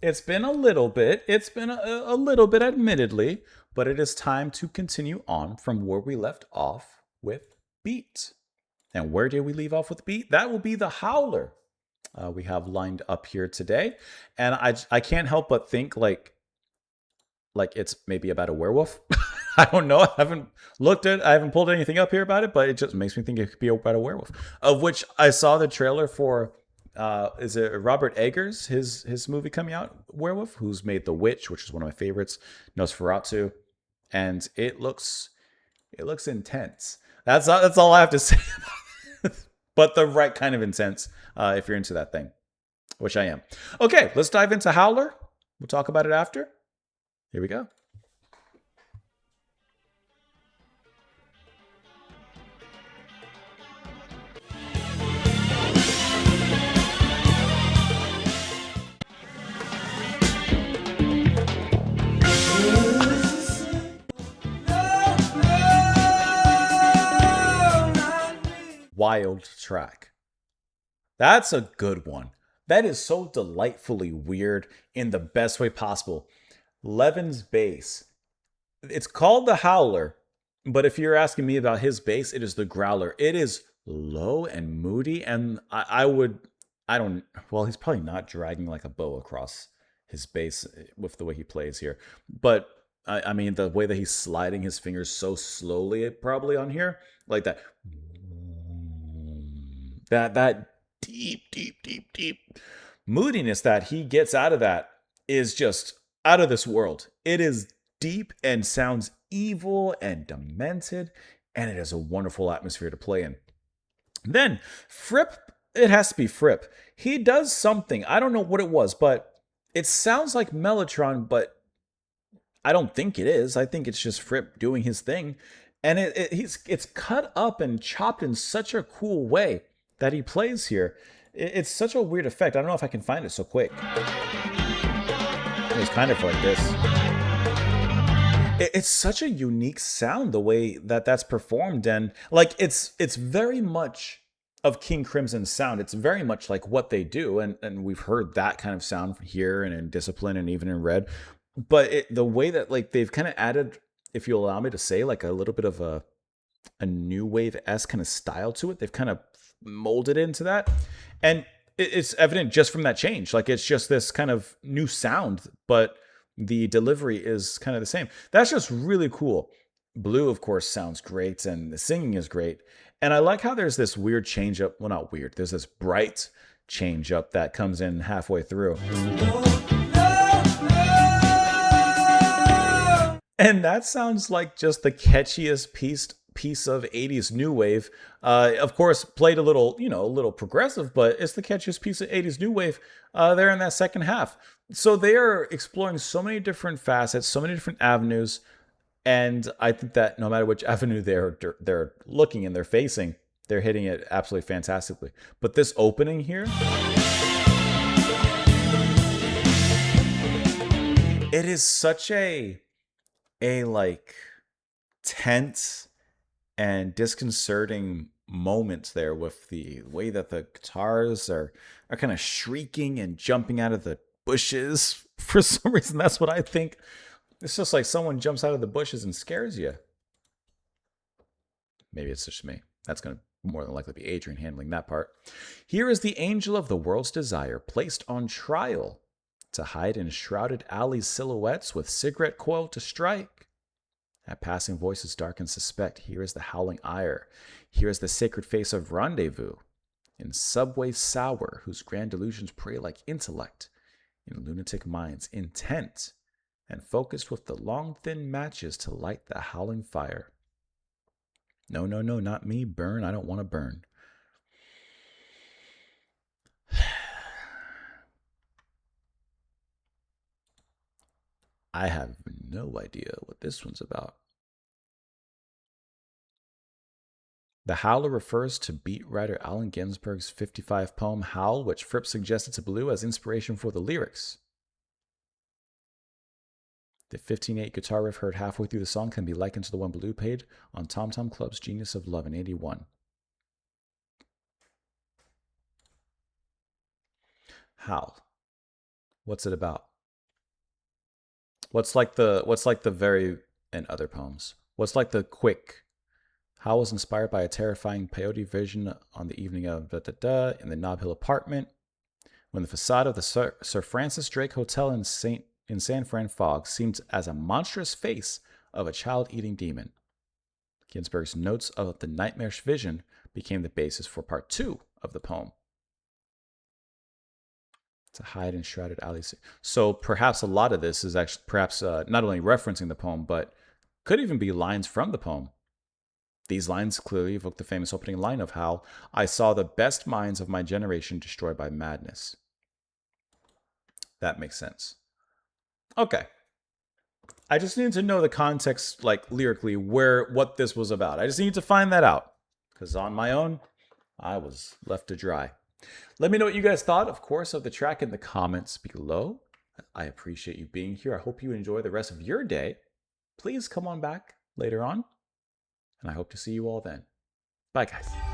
It's been a little bit. It's been a little bit, admittedly, but it is time to continue on from where we left off with Beat. And where did we leave off with Beat? That will be the Howler. We have lined up here today, and I can't help but think like it's maybe about a werewolf. I don't know. I haven't pulled anything up here about it, but it just makes me think it could be about a werewolf. Of which I saw the trailer for. Is it Robert Eggers? His movie coming out, Werewolf, who's made The Witch, which is one of my favorites, Nosferatu, and it looks intense. That's all I have to say. But the right kind of intense, if you're into that thing, which I am. Okay, let's dive into Howler. We'll talk about it after. Here we go. Wild track. That's a good one. That is so delightfully weird in the best way possible. Levin's bass. It's called the Howler, but if you're asking me about his bass, it is the Growler. It is low and moody, and I don't, well, he's probably not dragging like a bow across his bass with the way he plays here. But I mean, the way that he's sliding his fingers so slowly, probably on here, like that. That deep moodiness that he gets out of that is just out of this world. It is deep and sounds evil and demented, and it is a wonderful atmosphere to play in. Then Fripp, it has to be Fripp. He does something. I don't know what it was, but it sounds like Mellotron, but I don't think it is. I think it's just Fripp doing his thing. And it's cut up and chopped in such a cool way that he plays here. It's such a weird effect. I don't know if I can find it so quick. It's kind of like this. It's such a unique sound the way that that's performed, and like it's very much of King Crimson's sound. It's very much like what they do, and we've heard that kind of sound here and in Discipline and even in Red. But the way that like they've kind of added, if you allow me to say, like a little bit of a new wave-esque kind of style to it. They've kind of molded into that, and it's evident just from that change. Like it's just this kind of new sound, but the delivery is kind of the same. That's just really cool. Blue, of course, sounds great, and the singing is great. And I like how there's this weird change up. Well, not weird. There's this bright change up that comes in halfway through. And that sounds like just the catchiest piece of 80s new wave. Of course, played a little, a little progressive, but it's the catchiest piece of 80s new wave there in that second half. So they are exploring so many different facets, so many different avenues, and I think that no matter which avenue they're looking and they're facing, they're hitting it absolutely fantastically. But this opening here, it is such a like tense and disconcerting moment there, with the way that the guitars are kind of shrieking and jumping out of the bushes. For some reason, that's what I think. It's just like someone jumps out of the bushes and scares you. Maybe it's just me. That's going to more than likely be Adrian handling that part. Here is the angel of the world's desire, placed on trial to hide in shrouded alleys silhouettes with cigarette coil to strike. At passing voices dark and suspect, here is the howling ire. Here is the sacred face of rendezvous. In subway sour, whose grand illusions prey like intellect. In lunatic minds, intent and focused with the long thin matches to light the howling fire. No, no, no, not me. Burn, I don't want to burn. I have no idea what this one's about. The Howler refers to beat writer Allen Ginsberg's 55 poem Howl, which Fripp suggested to Blue as inspiration for the lyrics. The 15/8 guitar riff heard halfway through the song can be likened to the one Blue played on Tom Tom Club's Genius of Love in '81. Howl. What's it about? what's like the very and other poems? What's like the quick? Howell was inspired by a terrifying peyote vision on the evening of in the Nob Hill apartment when the facade of the Sir Francis Drake Hotel in San Fran fog seemed as a monstrous face of a child-eating demon. Ginsberg's notes of the nightmarish vision became the basis for part 2 of the poem. To hide in shrouded alleys. So perhaps a lot of this is actually perhaps not only referencing the poem, but could even be lines from the poem. These lines clearly evoke the famous opening line of how I saw the best minds of my generation destroyed by madness. That makes sense. Okay. I just needed to know the context, like lyrically, what this was about. I just needed to find that out. Because on my own, I was left to dry. Let me know what you guys thought, of course, of the track in the comments below. I appreciate you being here. I hope you enjoy the rest of your day. Please come on back later on, and I hope to see you all then. Bye, guys.